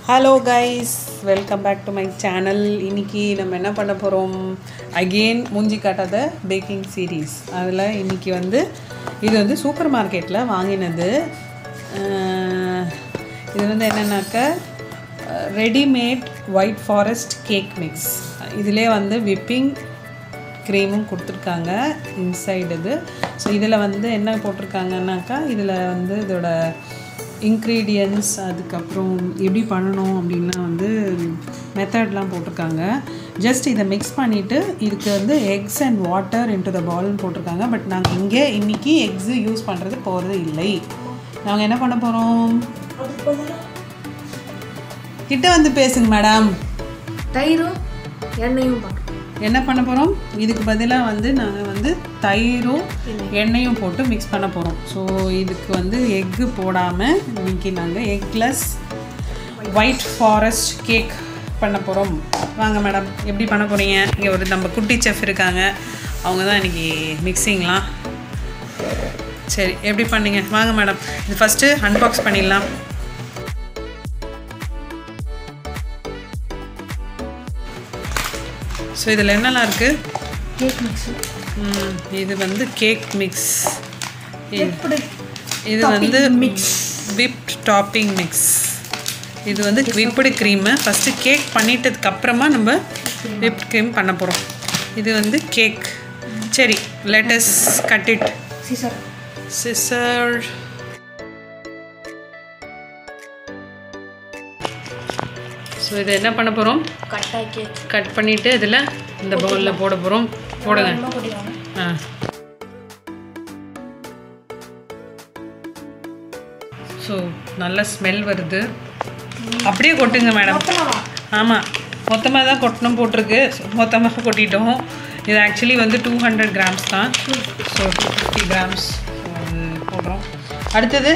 Hello guys, welcome back to my channel. இன்னைக்கு நம்ம என்ன பண்ண போறோம்? Again மூஞ்சி காட்டாத பேக்கிங் சீரிஸ். அதுல இன்னைக்கு இது சூப்பர் மார்க்கெட்ல வாங்கினது. இது என்னன்னாக்க readymade white forest cake mix. இதிலே விப்பிங் க்ரீமும் கொடுத்துருக்காங்க இன்சைடு இது. ஸோ இதில் என்ன போட்டிருக்காங்கன்னாக்கா இதில் இதோட இன்க்ரீடியன்ட்ஸ் அதுக்கப்புறம் எப்படி பண்ணணும் அப்படின்லாம் மெத்தட்லாம் போட்டிருக்காங்க. ஜஸ்ட் இதை மிக்ஸ் பண்ணிவிட்டு இதுக்கு eggs and water into the பால்னு போட்டிருக்காங்க. பட் நாங்கள் இன்றைக்கி எக்ஸு யூஸ் பண்ணுறது போகிறது இல்லை. நாங்கள் என்ன பண்ண போகிறோம்? கிட்ட பேசுங்க மேடம். தயிரும் எண்ணெயும் என்ன பண்ண போகிறோம்? இதுக்கு பதிலாக நாங்கள் தயிரும் எண்ணெயும் போட்டு மிக்ஸ் பண்ண போகிறோம். ஸோ இதுக்கு எக்கு போடாமல் இன்றைக்கி நாங்கள் எக்லெஸ் ஒயிட் ஃபாரஸ்ட் கேக் பண்ண போகிறோம். வாங்க மேடம், எப்படி பண்ண போகிறீங்க? இங்கே நம்ம குட்டி செஃப் இருக்காங்க, அவங்க தான் இன்றைக்கி மிக்சிங்லாம். சரி, எப்படி பண்ணீங்க? வாங்க மேடம், இது ஃபஸ்ட்டு அன்பாக்ஸ் பண்ணிடலாம். ஸோ இதில் என்னெல்லாம் இருக்குது? Cake mix. இது கேக் மிக்ஸ். இது மிக்ஸ் விப்ட் டாப்பிங் மிக்ஸ். இது விப்டு க்ரீமு. ஃபஸ்ட்டு கேக் பண்ணிட்டதுக்கப்புறமா நம்ம விப்ட் க்ரீம் பண்ண போகிறோம். இது கேக். சரி, let us cut it. Scissor. So இதை என்ன பண்ண போகிறோம்? கட் பண்ணிவிட்டு இதில் இந்த பவுலில் போட போகிறோம். போடுங்க. ஸோ நல்ல ஸ்மெல் வருது. அப்படியே கொட்டுங்க மேடம். ஆமாம், மொத்தமாக தான் கொட்டணும் போட்டிருக்கு. மொத்தமாக கொட்டிட்டோம். இது ஆக்சுவலி 200 கிராம்ஸ் தான். ஸோ 250 கிராம்ஸ் போடுறோம். அடுத்தது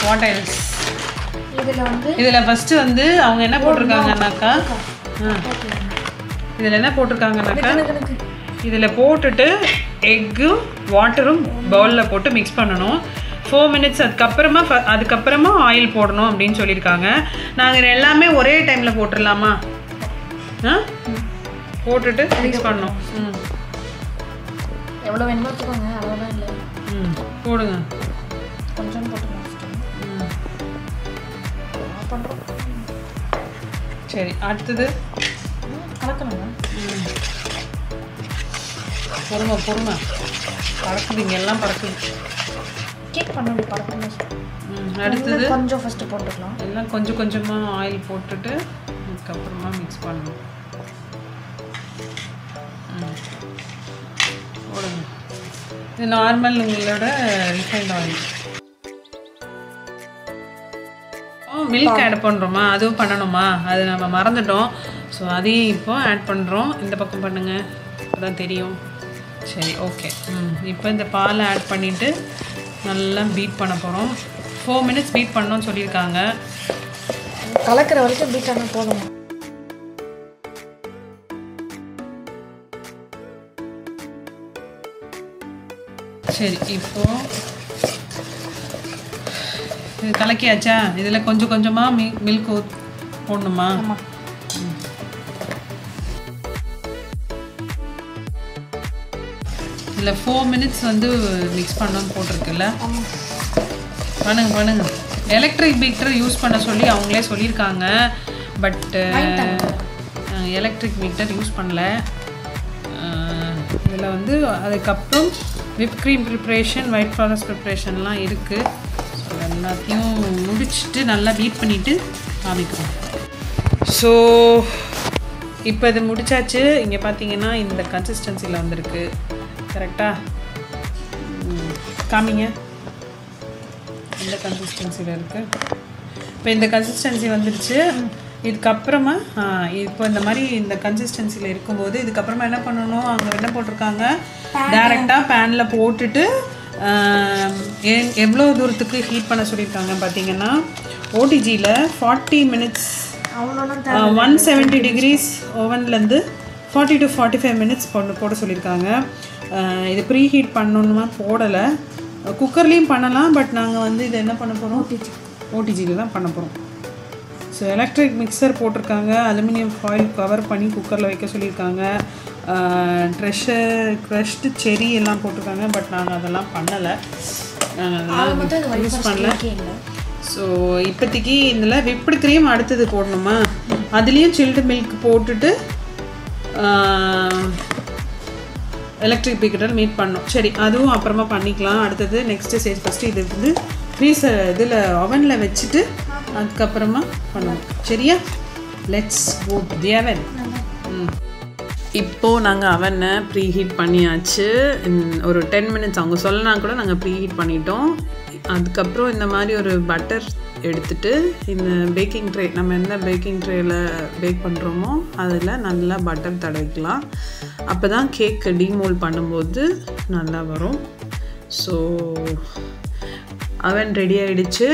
வாட் எல்ஸ்? இதில் ஃபஸ்ட்டு அவங்க என்ன போட்டிருக்காங்கன்னாக்கா இதில் போட்டுட்டு எக்கும் வாட்டரும் பவுலில் போட்டு மிக்ஸ் பண்ணணும் 4 மினிட்ஸ். அதுக்கப்புறமா ஆயில் போடணும் அப்படின்னு சொல்லியிருக்காங்க. நாங்கள் எல்லாமே ஒரே டைமில் போட்டுடலாமா? போட்டுட்டு மிக்ஸ் பண்ணணும். எவ்வளோ வேணுமோ வச்சுக்கோங்க, அவ்வளோதான். இல்லை போடுங்க. கொஞ்சம் போட்டுக்கலாம். சரி, அடுத்தது கலக்கணுங்க. பொறுமை பறக்குது, இங்கே எல்லாம் பறக்குது. கேக் பண்ண பறக்கணும். அடுத்தது கொஞ்சம் ஃபஸ்ட்டு போட்டுக்கலாம். எல்லாம் கொஞ்சம் கொஞ்சமாக ஆயில் போட்டுட்டு அதுக்கப்புறமா மிக்ஸ் பண்ணணும். போடுங்க. இது நார்மல் உங்களோட ரிஃபைண்ட் ஆயில். மில்க் ஆட் பண்ணுறோமா? அதுவும் பண்ணணுமா? அது நம்ம மறந்துட்டோம். ஸோ அதையும் இப்போ ஆட் பண்ணுறோம். இந்த பக்கம் பண்ணுங்கள், அதான் தெரியும். சரி, ஓகே. இப்போ இந்த பாலை ஆட் பண்ணிவிட்டு நல்லா பீட் பண்ண போகிறோம். 4 மினிட்ஸ் பீட் பண்ணோன்னு சொல்லியிருக்காங்க. கலக்கிற வரைக்கும் பீட் பண்ண போதும். சரி, இப்போது இது கலக்கியாச்சா? இதில் கொஞ்சம் கொஞ்சமாக மில்க் போடணுமா? இதில் 4 மினிட்ஸ் மிக்ஸ் பண்ணணும்னு போட்டிருக்குல்ல. பண்ணுங்க. எலக்ட்ரிக் பீட்டர் யூஸ் பண்ண சொல்லி அவங்களே சொல்லியிருக்காங்க. பட் எலக்ட்ரிக் பீட்டர் யூஸ் பண்ணல. இதில் அதுக்கப்புறம் whip cream preparation, white forest ப்ரிப்ரேஷன்லாம் இருக்குது. ஸோ எல்லாத்தையும் முடிச்சுட்டு நல்லா பீட் பண்ணிவிட்டு காமிக்கிறோம். ஸோ இப்போ இது முடிச்சாச்சு. இங்கே பார்த்தீங்கன்னா இந்த கன்சிஸ்டன்சியில் வந்திருக்கு. கரெக்டாக காமிங்க. இந்த கன்சிஸ்டன்சியில் இருக்குது. இப்போ இந்த கன்சிஸ்டன்சி வந்துடுச்சு. இதுக்கப்புறமா இப்போ இந்த மாதிரி இந்த கன்சிஸ்டன்சியில் இருக்கும்போது இதுக்கப்புறமா என்ன பண்ணணும்? அங்கே என்ன போட்டிருக்காங்க? டைரெக்டாக பேனில் போட்டுட்டு எவ்வளோ தூரத்துக்கு ஹீட் பண்ண சொல்லியிருக்காங்க பார்த்தீங்கன்னா ஓடிஜியில் 40 மினிட்ஸ் 170 டிகிரிஸ் ஓவன்லேருந்து 40 to 45 மினிட்ஸ் போட சொல்லியிருக்காங்க. இது ப்ரீ ஹீட் பண்ணணுமா போடலை. குக்கர்லேயும் பண்ணலாம். பட் நாங்கள் இது என்ன பண்ண போகிறோம்? ஓடிஜியில் தான் பண்ண போகிறோம். ஸோ எலக்ட்ரிக் மிக்சர் போட்டிருக்காங்க, அலுமினியம் ஃபாயில் கவர் பண்ணி குக்கரில் வைக்க சொல்லியிருக்காங்க, க்ரஷ்டு செரி எல்லாம் போட்டிருக்காங்க. பட் நாங்கள் அதெல்லாம் பண்ணலை, அதெல்லாம் யூஸ் பண்ணல. ஸோ இப்போதைக்கு இதில் விப்டு க்ரீம் அடுத்தது போடணுமா, அதுலேயும் சில்டு மில்க் போட்டுட்டு எலக்ட்ரிக் பீக்கரில் மீட் பண்ணோம். சரி, அதுவும் அப்புறமா பண்ணிக்கலாம். அடுத்தது நெக்ஸ்ட்டு ஸ்டேஜ் ஃபஸ்ட்டு இது வந்து ஃப்ரீசர் இதில் அவனில் வச்சுட்டு அதுக்கப்புறமா பண்ணுவோம். சரியா? லெட்ஸ் கோ டு தி அவன். இப்போது நாங்கள் அவனை ப்ரீ ஹீட் பண்ணியாச்சு. ஒரு 10 மினிட்ஸ் அவங்க சொல்லனா கூட நாங்கள் ப்ரீ ஹீட் பண்ணிட்டோம். அதுக்கப்புறம் இந்த மாதிரி ஒரு பட்டர் எடுத்துகிட்டு இந்த பேக்கிங் ட்ரே, நம்ம எந்த பேக்கிங் ட்ரேயில் பேக் பண்ணுறோமோ அதில் நல்லா பட்டர் தடவிக்கலாம். அப்போ தான் கேக் டீமோல்ட் பண்ணும்போது நல்லா வரும். ஸோ அவன் ரெடி ஆகிடுச்சு.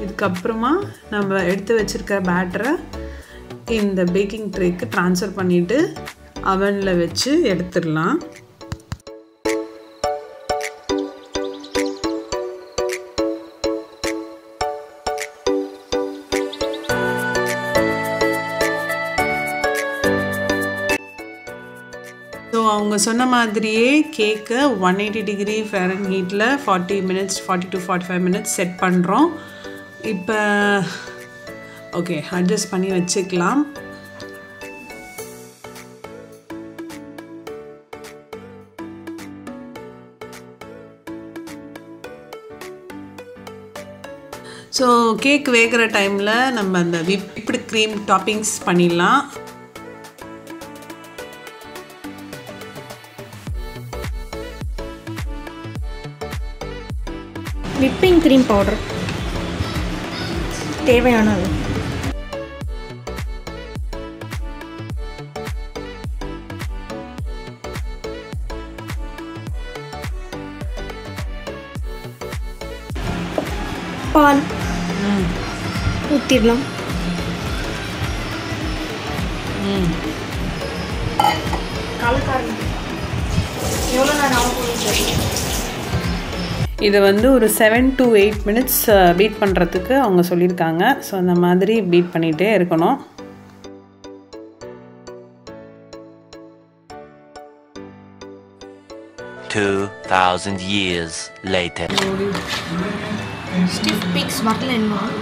இதுக்கப்புறமா நம்ம எடுத்து வச்சுருக்க பேட்டரை இந்த பேக்கிங் ட்ரேக்கு ட்ரான்ஸ்ஃபர் பண்ணிவிட்டு அவனில் வச்சு எடுத்துடலாம். ஸோ அவங்க சொன்ன மாதிரியே கேக்கை 180 டிகிரி ஃபேரன்ஹீட்டில் 40 மினிட்ஸ் 40 to 45 மினிட்ஸ் செட் பண்ணுறோம். இப்போ ஓகே, அட்ஜஸ்ட் பண்ணி வச்சுக்கலாம். ஸோ கேக் வேகிற டைமில் நம்ம அந்த விப்டு க்ரீம் டாப்பிங்ஸ் பண்ணிடலாம். விப்பிங் க்ரீம் பவுடர் தேவையானது. பால் ஊற்றிடலாம். எவ்வளோ நேரம் ஆகும்? இதை வந்து ஒரு 7 to 8 மினிட்ஸ் பீட் பண்ணுறதுக்கு அவங்க சொல்லியிருக்காங்க. ஸோ அந்த மாதிரி பீட் பண்ணிகிட்டே இருக்கணும். years later. ஸ்டிஃப் பீக்ஸ் வரல இன்னும்.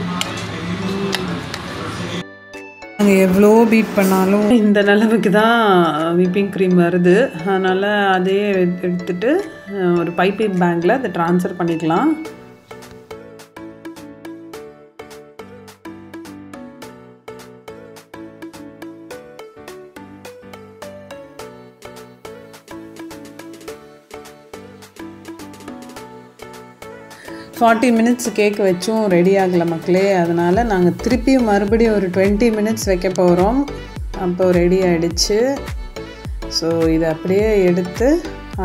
நாங்கள் எவ்வளோ பீட் பண்ணாலும் இந்த நிலவுக்கு தான் விப்பிங் க்ரீம் வருது. அதனால் அதையே எடுத்துகிட்டு ஒரு பைப்பிங் பேங்கில் அதை ட்ரான்ஸ்ஃபர் பண்ணிக்கலாம். ஃபார்ட்டி மினிட்ஸ் கேக் வச்சும் ரெடி ஆகலை மக்களே. அதனால் நாங்கள் திருப்பியும் மறுபடியும் ஒரு 20 மினிட்ஸ் வைக்க போகிறோம். அப்போ ரெடி ஆகிடுச்சு. ஸோ இதை அப்படியே எடுத்து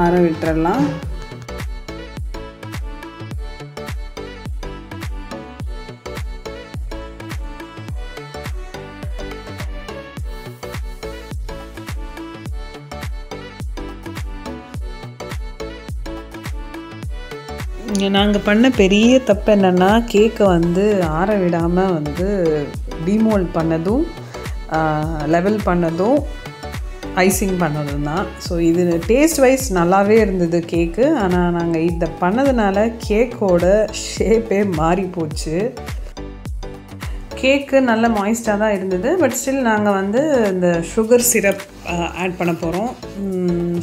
ஆற விட்டுறலாம். நாங்கள் பண்ண பெரிய தப்பு என்னென்னா, கேக்கை வந்து ஆற விடாமல் வந்து டீமோல்ட் பண்ணதும் லெவல் பண்ணதும் ஐசிங் பண்ணதும் தான். ஸோ இது டேஸ்ட் வைஸ் நல்லாவே இருந்தது கேக்கு. ஆனால் நாங்கள் இதை பண்ணதுனால கேக்கோட ஷேப்பே மாறி போச்சு. கேக்கு நல்ல மாய்ஸ்டாக தான் இருந்தது. பட் ஸ்டில் நாங்கள் வந்து இந்த சுகர் சிரப் ஆட் பண்ண போகிறோம்.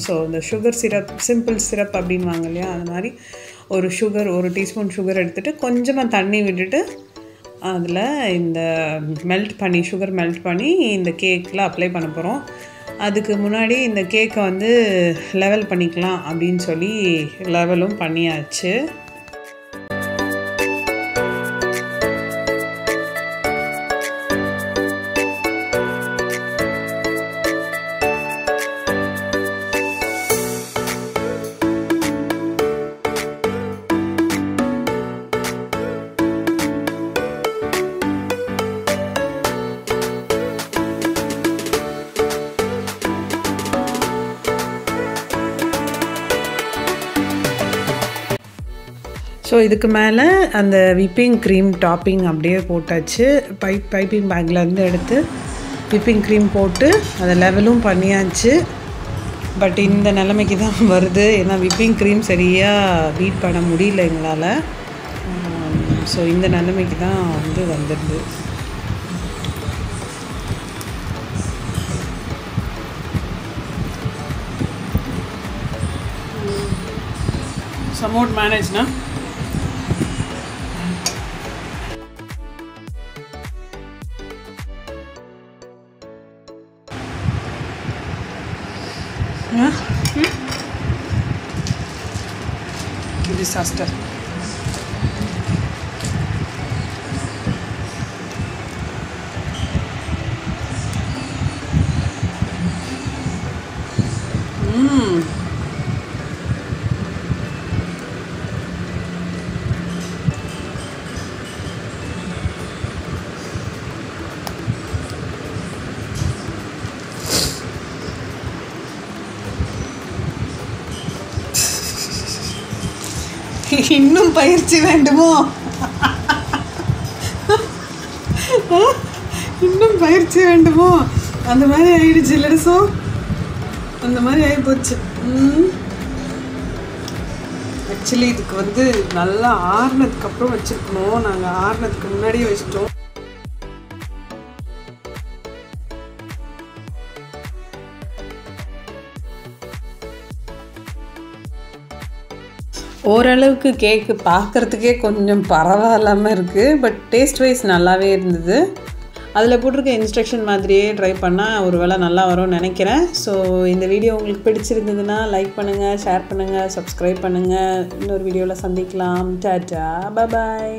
ஸோ இந்த சுகர் சிரப், சிம்பிள் சிரப் அப்படின்வாங்க இல்லையா, அது மாதிரி ஒரு டீஸ்பூன் சுகர் எடுத்துகிட்டு கொஞ்சமாக தண்ணி விட்டுட்டு அதில் இந்த சுகர் மெல்ட் பண்ணி இந்த கேக்கில் அப்ளை பண்ண போகிறோம். அதுக்கு முன்னாடி இந்த கேக்கை வந்து லெவல் பண்ணிக்கலாம் அப்படின்னு சொல்லி லெவலும் பண்ணியாச்சு. ஸோ இதுக்கு மேலே அந்த விப்பிங் க்ரீம் டாப்பிங் அப்படியே போட்டாச்சு. பைப்பிங் பேக்லேருந்து எடுத்து விப்பிங் க்ரீம் போட்டு அதை லெவலும் பண்ணியாச்சு. பட் இந்த நிலைமைக்கு தான் வருது, ஏன்னா விப்பிங் க்ரீம் சரியாக பீட் பண்ண முடியல எங்களால். ஸோ இந்த நிலைமைக்கு தான் வந்துடுது. somewhat manage na disaster. இன்னும் பயிற்சி வேண்டுமோ? இன்னும் பயிற்சி வேண்டுமோ? அந்த மாதிரி ஆயிடுச்சு இல்லடசோ, அந்த மாதிரி ஆகி போச்சு. ஆக்சுவலி இதுக்கு நல்லா ஆறுனதுக்கப்புறம் வச்சுருக்கணும். நாங்கள் ஆறுனதுக்கு முன்னாடியே வச்சுட்டோம். ஓரளவுக்கு கேக்கு பார்க்குறதுக்கே கொஞ்சம் பரவாயில்லாமல் இருக்குது. பட் டேஸ்ட் வைஸ் நல்லாவே இருந்தது. அதில் போட்டிருக்க இன்ஸ்ட்ரக்ஷன் மாதிரியே ட்ரை பண்ணால் ஒரு வேளை நல்லா வரும்னு நினைக்கிறேன். ஸோ இந்த வீடியோ உங்களுக்கு பிடிச்சிருந்ததுன்னா லைக் பண்ணுங்கள், ஷேர் பண்ணுங்கள், சப்ஸ்கிரைப் பண்ணுங்கள். இன்னொரு வீடியோவில் சந்திக்கலாம். டாட்டா, பாய்.